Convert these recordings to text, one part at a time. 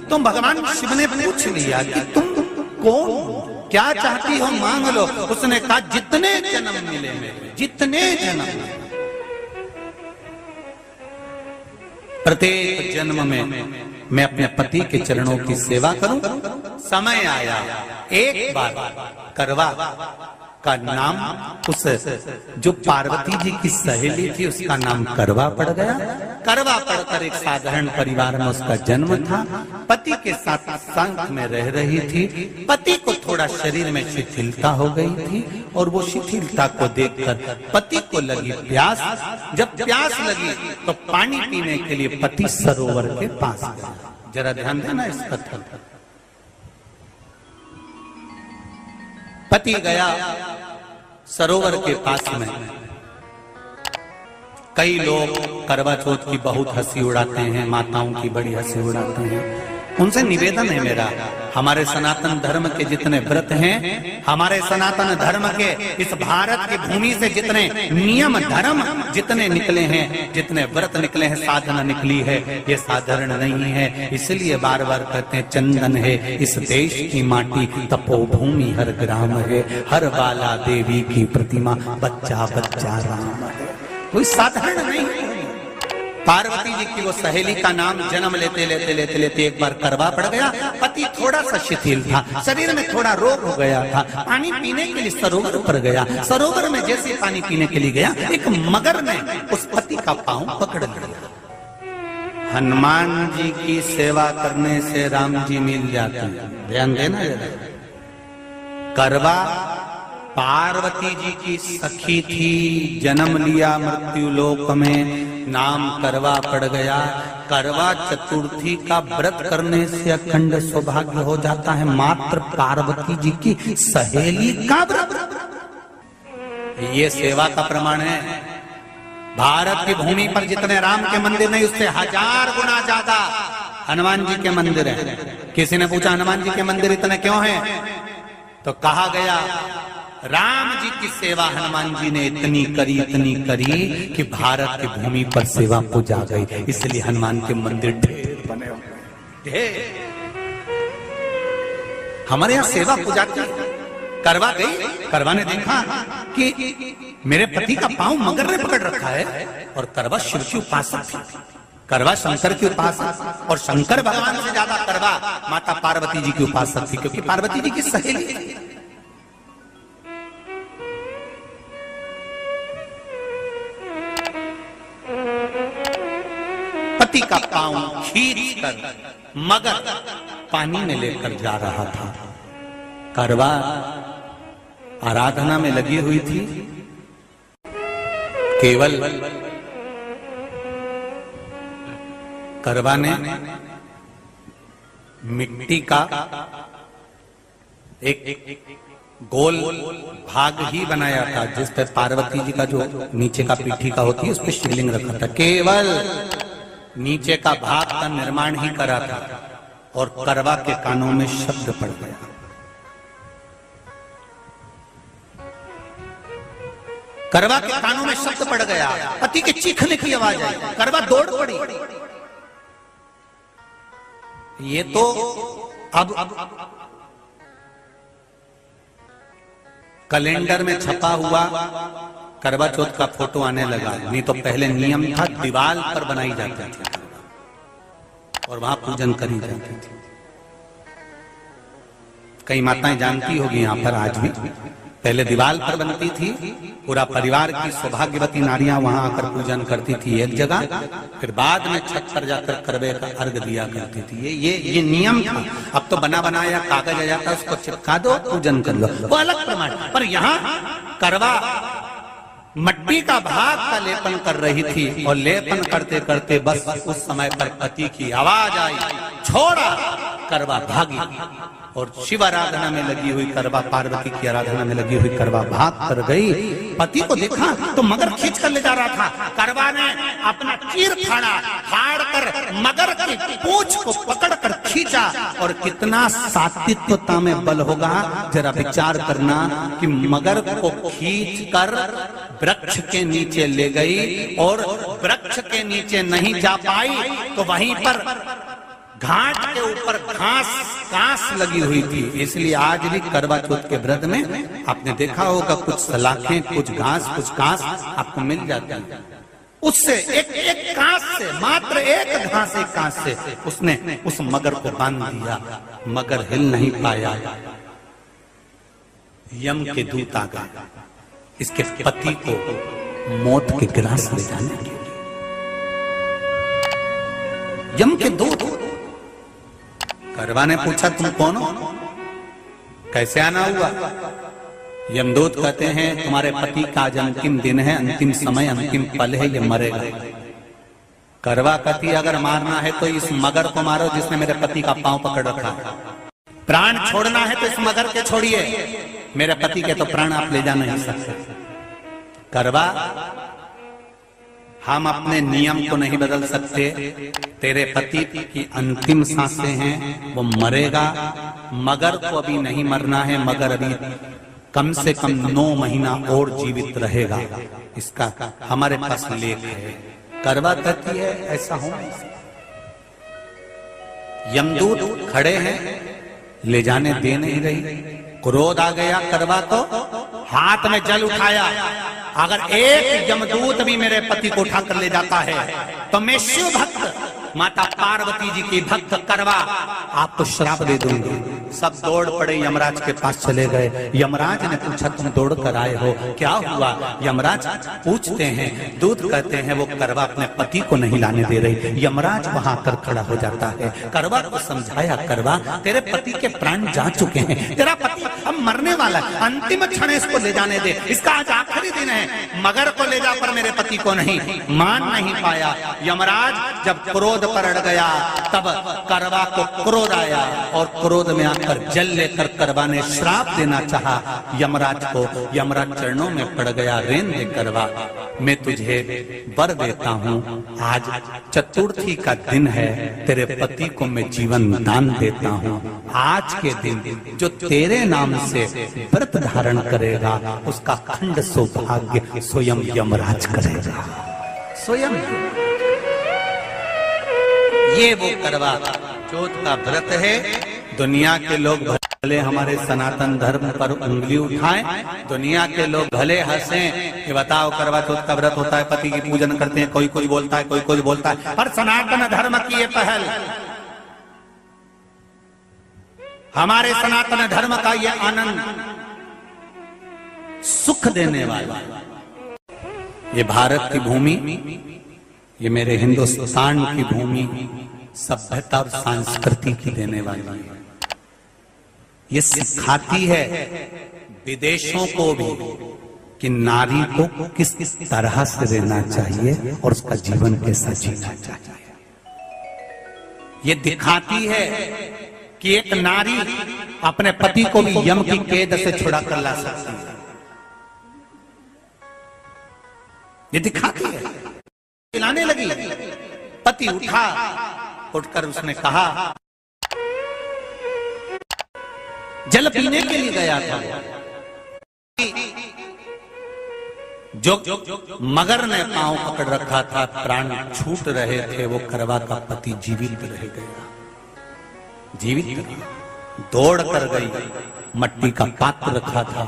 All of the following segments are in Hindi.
तो भगवान शिव ने पूछ लिया कि तुम कौन, क्या चाहती हो, मांग लो। उसने कहा जितने जन्म मिले मेरे, जितने जन्म, प्रत्येक जन्म में मैं अपने पति के चरणों की सेवा करूं। समय आया, एक बार करवा का नाम, उस जो पार्वती जी की सहेली थी उसका नाम करवा पड़ गया। करवा पड़कर एक साधारण परिवार में उसका जन्म था। पति के साथ संग में रह रही थी। पति को थोड़ा शरीर में शिथिलता हो गई थी और वो शिथिलता को देखकर पति को लगी प्यास। जब प्यास लगी तो पानी पीने के लिए पति सरोवर के पास गया। जरा ध्यान देना इस कथन पर। पति गया सरोवर के पास में। कई लोग करवा चौथ की बहुत हंसी उड़ाते हैं, माताओं की बड़ी हंसी उड़ाते हैं। उनसे निवेदन है मेरा, हमारे सनातन धर्म के जितने व्रत हैं, हमारे सनातन धर्म के इस भारत की भूमि से जितने नियम धर्म जितने निकले हैं, जितने व्रत निकले हैं, साधना निकली है, ये साधारण नहीं है। इसलिए बार बार कहते हैं चंदन है इस देश की माटी, तपोभूमि हर ग्राम है, हर बाला देवी की प्रतिमा, बच्चा बच्चा राम है। कोई साधारण नहीं है। पार्वती जी की वो सहेली का नाम जन्म लेते लेते लेते लेते एक बार करवा पड़ गया। पति थोड़ा सा शिथिल था, शरीर में थोड़ा रोग हो गया था। पानी पीने के लिए सरोवर पर गया। सरोवर में जैसे पानी पीने के लिए गया, एक मगर ने उस पति का पांव पकड़ लिया। हनुमान जी की सेवा करने से राम जी मिल जाते हैं, ध्यान देना जरा। करवा पार्वती जी की सखी थी, जन्म लिया मृत्यु लोक में, नाम करवा पड़ गया। करवा चतुर्थी का व्रत करने से अखंड सौभाग्य हो जाता है। मात्र पार्वती जी की सहेली का व्रत, ये सेवा का प्रमाण है। भारत की भूमि पर जितने राम के मंदिर नहीं, उससे 1000 गुना ज्यादा हनुमान जी के मंदिर हैं। किसी ने पूछा हनुमान जी के मंदिर इतने क्यों हैं, तो कहा गया राम जी की सेवा हनुमान जी ने इतनी करी कि भारत की भूमि पर सेवा पूजा गई। इसलिए हनुमान के मंदिर ढेर बने हुए, ढेर। हमारे यहाँ सेवा पूजा की। करवा गई, करवा ने देखा कि मेरे पति का पांव मगर ने पकड़ रखा है, और करवा शिव की उपासक थी। करवा शंकर की उपासक, और शंकर भगवान से ज्यादा करवा माता पार्वती जी की उपासक थी, क्योंकि पार्वती जी की सहेली थी। पति का पांव खींच कर मगर पानी में लेकर जा रहा था। करवा आराधना में लगी हुई थी। केवल करवा ने मिट्टी का एक गोल भाग ही बनाया था, जिस पर पार्वती जी का जो नीचे का पीठी का होती है उस पर शिवलिंग रखा था। केवल नीचे का भाग का निर्माण ही करा था, और करवा के कानों में शब्द पड़ गया। करवा के कानों में शब्द पड़ गया, पति के चीखने की आवाज आई। करवा दौड़ पड़ी। ये तो अब कैलेंडर में छपा हुआ करवा चौथ का फोटो आने लगा, नहीं तो पहले नियम था दीवार पर बनाई जाती थी और वहां पूजन करी जाती थी। कई माताएं जानती होगी यहाँ पर आज भी, पहले दीवार पर बनती थी, पूरा परिवार की सौभाग्यवती नारियां वहां आकर पूजन करती थी एक जगह, फिर बाद में छत पर जाकर करवे का अर्घ दिया करती थी। ये नियम था। अब तो बना बनाया कागज आ जाता, उसको चिपका दो, पूजन कर लो, वो अलग प्रमाण। पर यहाँ करवा मट्टी का भाग का लेपन कर रही थी, और लेपन करते करते बस उस समय पर पति की आवाज आई, छोड़ा। करवा भागी, और शिव आराधना में लगी हुई करवा, पार्वती की आराधना में लगी हुई करवा भाग कर गई। पति को देखा तो मगर खींच कर ले जा रहा था। करवा ने अपना चीर फाड़ा, फाड़ कर मगर की पूंछ को पकड़ कर खींचा, और कितना सात्विकता में बल होगा जरा विचार करना कि मगर को खींच कर वृक्ष के नीचे ले गई, और वृक्ष के नीचे नहीं जा पाई तो वहीं पर घाट के ऊपर घास लगी हुई थी। इसलिए आज भी करवा चौथ के व्रत में आपने देखा होगा कुछ सलाखें, कुछ घास आपको मिल जाती है। उससे एक घास से, मात्र एक घास, एक घास से उसने उस मगर को बांध दिया। मगर हिल नहीं पाया। यम के दूत आ गए इसके पति को मौत के ग्रास ले जाने के लिए। यम के दूत। करवा ने पूछा तुम कौन हो, कैसे आना हुआ? यमदूत कहते हैं तुम्हारे पति का आज अंतिम दिन है, अंतिम समय, अंतिम पल है, ये मरेगा। करवा कहती अगर मारना है तो इस मगर को मारो जिसने मेरे पति का पांव पकड़ रखा है। प्राण छोड़ना है तो इस मगर के छोड़िए, मेरे पति के तो प्राण आप ले जा नहीं सकते। करवा, हम अपने नियम को नहीं बदल सकते। तेरे पति की अंतिम सांसें हैं, वो मरेगा। मगर को अभी नहीं मरना है, मगर अभी कम से कम 9 महीना और जीवित रहेगा। इसका हमारे पास लेख है। करवा कहती है ऐसा हो। यमदूत खड़े हैं, ले जाने दे नहीं रही। क्रोध आ गया करवा को, हाथ में जल उठाया। अगर एक यमदूत भी मेरे पति को उठाकर ले जाता है तो मैं शिव भक्त माता पार्वती जी की भक्त करवा आपको श्राप दे दूंगी। सब दौड़ पड़े, यमराज के पास चले गए। यमराज ने पूछा तुम दौड़ कर आए हो, क्या हुआ? यमराज पूछते हैं, दूत कहते हैं वो करवा अपने पति को नहीं लाने दे रही। यमराज वहां कर खड़ा हो जाता है। करवा को समझाया, करवा तेरे पति के प्राण जा चुके हैं, तेरा पति अब मरने वाला है, अंतिम क्षण इसको ले जाने दे, इसका आज आखिरी दिन है। मगर को ले जा पर मेरे पति को नहीं। मान नहीं पाया। यमराज जब क्रोध पर अड़ गया तब करवा को क्रोध आया और क्रोध में आकर जल लेकर करवा ने श्राप देना चाहा यमराज को। यमराज चरणों में पड़ गया, रेन दे करवा, मैं तुझे वर देता हूँ, आज चतुर्थी का दिन है, तेरे पति को मैं जीवन दान देता हूँ। आज के दिन जो तेरे नाम से व्रत धारण करेगा उसका खंड सौभाग्य स्वयं यमराज करेगा। स्वयं ये वो करवा चौथ का व्रत है। दुनिया के लोग भले हमारे सनातन धर्म पर उंगली उठाएं, दुनिया के लोग भले हंसें कि बताओ करवा चौथ का व्रत होता है, पति की पूजन करते हैं, कोई कुछ बोलता है, कोई कुछ बोलता है, पर सनातन धर्म की ये पहल, हमारे सनातन धर्म का ये आनंद, सुख देने वाला, ये भारत की भूमि, ये मेरे हिंदुस्तान की भूमि सभ्यता और संस्कृति की देने वाली है। ये सिखाती है विदेशों को भी कि नारी को किस तरह से रहना चाहिए और उसका जीवन कैसा जीना चाहिए। ये दिखाती है कि एक नारी अपने पति को भी यम की कैद से छुड़ा कर ला सकती है। ये दिखाती है। पिलाने लगी, पति उठकर उसने कहा, जल पीने के लिए गया था। जो मगर ने पांव पकड़ रखा था, प्राण छूट रहे थे, वो करवा का पति जीवित रह गया। जीवित दौड़ कर गई, मट्टी का पात्र रखा था,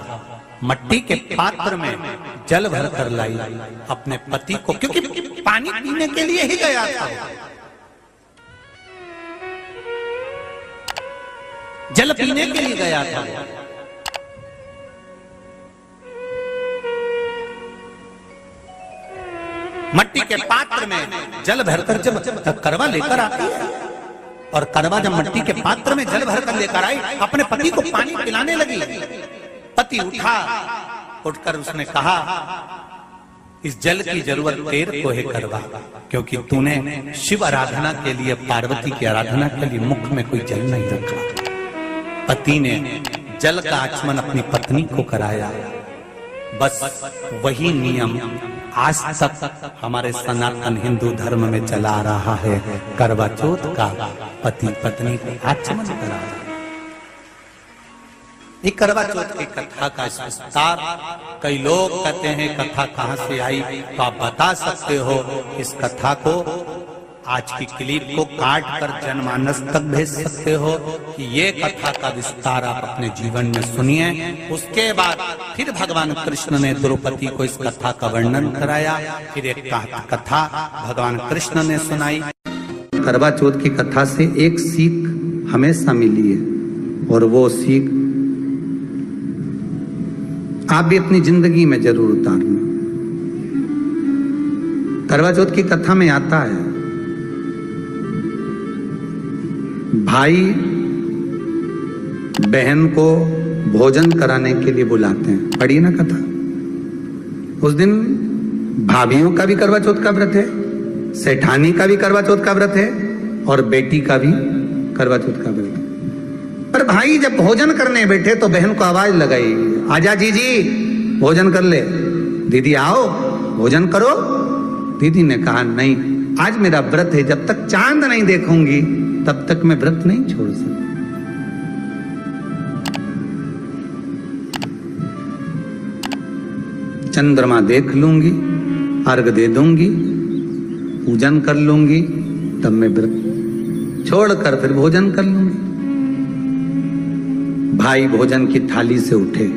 मट्टी के पात्र में जल भर कर लाई अपने पति को, क्योंकि पानी पीने के लिए ही गया था। जल पीने के लिए गया था। मट्टी के पात्र में जल भरकर जब करवा लेकर आती है और करवा जब मट्टी के पात्र में जल भरकर लेकर आई, अपने पति को पानी पिलाने लगी। पति उठकर उसने कहा, इस जल की जरूरत तेरे को है करवा, क्योंकि तूने शिव आराधना के लिए, पार्वती की आराधना के लिए मुख में कोई जल नहीं रखा। पति ने जल का आचमन अपनी पत्नी को कराया। बस वही नियम आज तक हमारे सनातन हिंदू धर्म में चला आ रहा है। करवा चौथ का पति पत्नी को आचमन कराया। ये करवा चौथ की कथा का विस्तार, कई लोग कहते हैं कथा कहां से आई, तो आप बता सकते हो इस कथा को। आज की क्लिप को काट कर जनमानस तक भेज सकते हो कि ये कथा का विस्तार आप अपने जीवन में सुनिए। उसके बाद फिर भगवान कृष्ण ने द्रौपदी को इस कथा का वर्णन कराया, फिर एक कथा भगवान कृष्ण ने सुनाई। करवा चौथ की कथा से एक सीख हमेशा मिली है, और वो सीख आप भी अपनी जिंदगी में जरूर उतारना। करवा चौथ की कथा में आता है, भाई बहन को भोजन कराने के लिए बुलाते हैं। पढ़िए ना कथा। उस दिन भाभीियों का भी करवा चौथ का व्रत है, सेठानी का भी करवा चौथ का व्रत है, और बेटी का भी करवा चौथ का व्रत है। पर भाई जब भोजन करने बैठे तो बहन को आवाज लगाई, आजा जीजी भोजन कर ले। दीदी आओ भोजन करो। दीदी ने कहा नहीं, आज मेरा व्रत है, जब तक चांद नहीं देखूंगी तब तक मैं व्रत नहीं छोड़ सकती। चंद्रमा देख लूंगी, अर्घ दे दूंगी, पूजन कर लूंगी, तब मैं व्रत छोड़कर फिर भोजन कर लूंगी। भाई भोजन की थाली से उठे,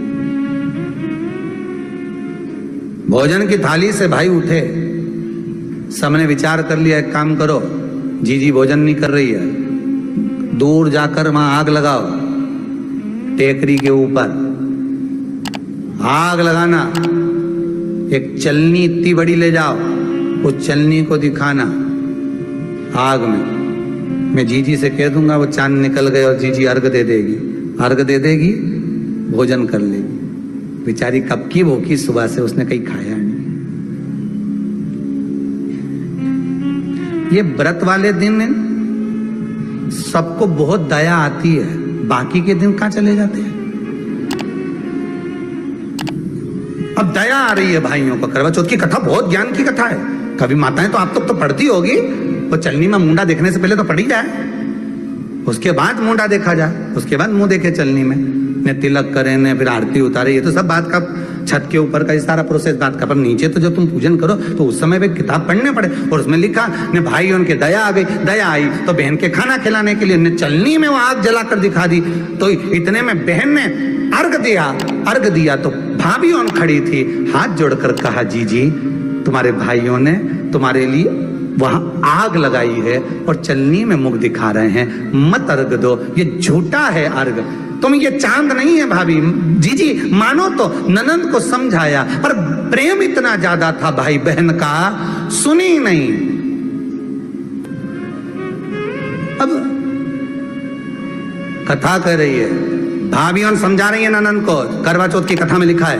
भोजन की थाली से भाई उठे। सबने विचार कर लिया, एक काम करो, जीजी भोजन नहीं कर रही है, दूर जाकर वहां आग लगाओ, टेकरी के ऊपर आग लगाना, एक चलनी इतनी बड़ी ले जाओ, उस चलनी को दिखाना आग में। मैं जीजी से कह दूंगा, वो चांद निकल गए और जीजी अर्घ दे देगी, अर्घ दे देगी, भोजन कर लेगी। बेचारी कब की भूखी, सुबह से उसने कहीं खाया नहीं। ये व्रत वाले दिन सबको बहुत दया आती है, बाकी के दिन कहां चले जाते हैं। अब दया आ रही है भाइयों को। करवा चौथ की कथा बहुत ज्ञान की कथा है। कभी माताएं तो आप तो पढ़ती होगी, वो चलनी में मुंडा देखने से पहले तो पढ़ी जाए, उसके बाद मुंडा देखा जाए, उसके बाद मुंह देखे चलनी में, ने तिलक करे, ने फिर आरती उतारे। ये तो सब बात का छत के ऊपर का सारा प्रोसेस बात का। पर नीचे तो जब तुम पूजन करो तो उस समय भी किताब पढ़ने पड़े, और उसमें लिखा ने भाई उनके दया आ गई, दया आई तो बहन के खाना खिलाने के लिए ने चलनी में वो आग जलाकर दिखा दी। तो इतने में बहन ने अर्घ दिया तो भाभी उन खड़ी थी, हाथ जोड़कर कहा, जीजी तुम्हारे भाइयों ने तुम्हारे लिए वहां आग लगाई है और चलनी में मुख दिखा रहे हैं, मत अर्घ दो, ये झूठा है अर्घ, तुम ये चांद नहीं है भाभी। जीजी मानो तो ननंद को समझाया, पर प्रेम इतना ज्यादा था भाई बहन का, सुनी नहीं। अब कथा कर रही है, भाभी समझा रही है ननंद को। करवा चौथ की कथा में लिखा है,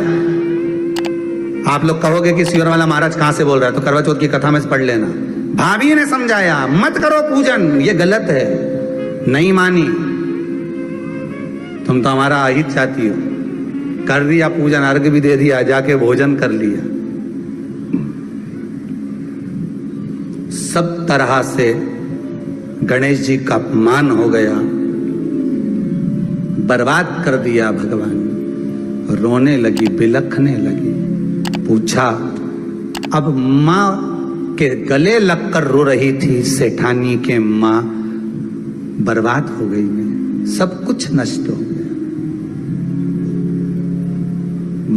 आप लोग कहोगे कि सियोर वाला महाराज कहां से बोल रहा है, तो करवा चौथ की कथा में से पढ़ लेना। भाभी ने समझाया, मत करो पूजन, ये गलत है। नहीं मानी, तुम तो हमारा अहित चाहती हो। कर दिया पूजन, अर्घ भी दे दिया, जाके भोजन कर लिया। सब तरह से गणेश जी का अपमान हो गया, बर्बाद कर दिया भगवान। रोने लगी, बिलखने लगी। पूछा, अब माँ के गले लगकर रो रही थी सेठानी के माँ, बर्बाद हो गई मैं, सब कुछ नष्ट हो गया।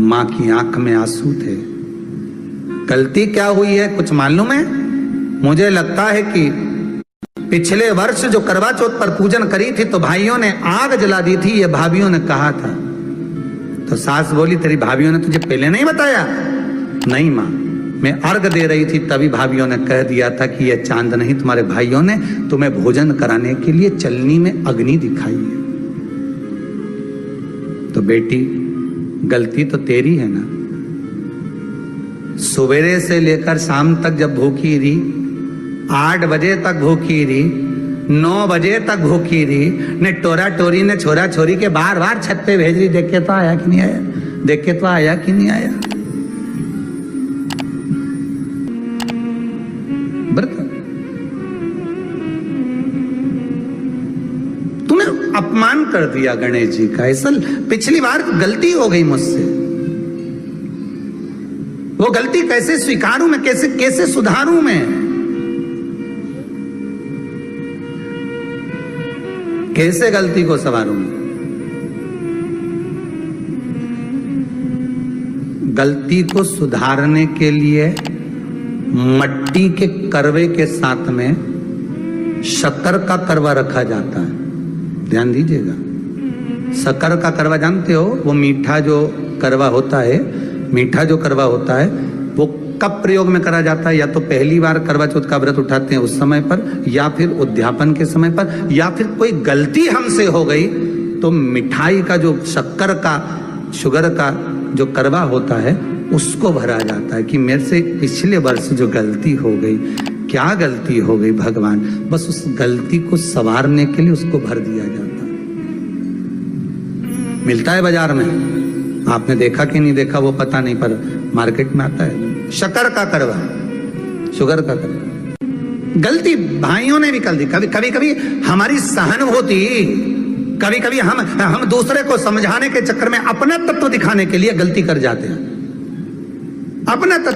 माँ की आंख में आंसू थे। गलती क्या हुई है कुछ मालूम है? मुझे लगता है कि पिछले वर्ष जो करवा चौथ पर पूजन करी थी तो भाइयों ने आग जला दी थी, ये भाभीियों ने कहा था। तो सास बोली, तेरी भाभीियों ने तुझे पहले नहीं बताया? नहीं माँ, मैं अर्घ दे रही थी तभी भाभीियों ने कह दिया था कि ये चांद नहीं, तुम्हारे भाइयों ने तुम्हें भोजन कराने के लिए चलनी में अग्नि दिखाई है। तो बेटी गलती तो तेरी है ना। सवेरे से लेकर शाम तक जब भूखी रही, 8 बजे तक भूखी रही, 9 बजे तक भूखी रही, ने टोरा टोरी ने छोरा छोरी के बार बार छत पे भेज रही, देख के तो आया कि नहीं आया, देख के तो आया कि नहीं आया। तूने अपमान कर दिया गणेश जी का। ऐसा पिछली बार गलती हो गई मुझसे, वो गलती कैसे स्वीकारूं मैं, कैसे सुधारूं मैं? कैसे गलती को संवारूंगी? गलती को सुधारने के लिए मट्टी के करवे के साथ में शक्कर का करवा रखा जाता है। ध्यान दीजिएगा, शक्कर का करवा जानते हो, वो मीठा जो करवा होता है, मीठा जो करवा होता है वो कब प्रयोग में करा जाता है? या तो पहली बार करवा चौथ का व्रत उठाते हैं उस समय पर, या फिर उद्यापन के समय पर, या फिर कोई गलती हमसे हो गई तो मिठाई का जो शक्कर का, शुगर का जो करवा होता है उसको भरा जाता है कि मेरे से पिछले वर्ष जो गलती हो गई, क्या गलती हो गई भगवान, बस उस गलती को संवारने के लिए उसको भर दिया जाता है। मिलता है बाजार में, आपने देखा कि नहीं देखा वो पता नहीं, पर मार्केट में आता है शक्कर का करवा, शुगर का करवा। गलती भाइयों ने भी कर दी। कभी कभी हमारी सहानुभूति, कभी कभी हम दूसरे को समझाने के चक्कर में अपना तत्व दिखाने के लिए गलती कर जाते हैं। अपना तत्व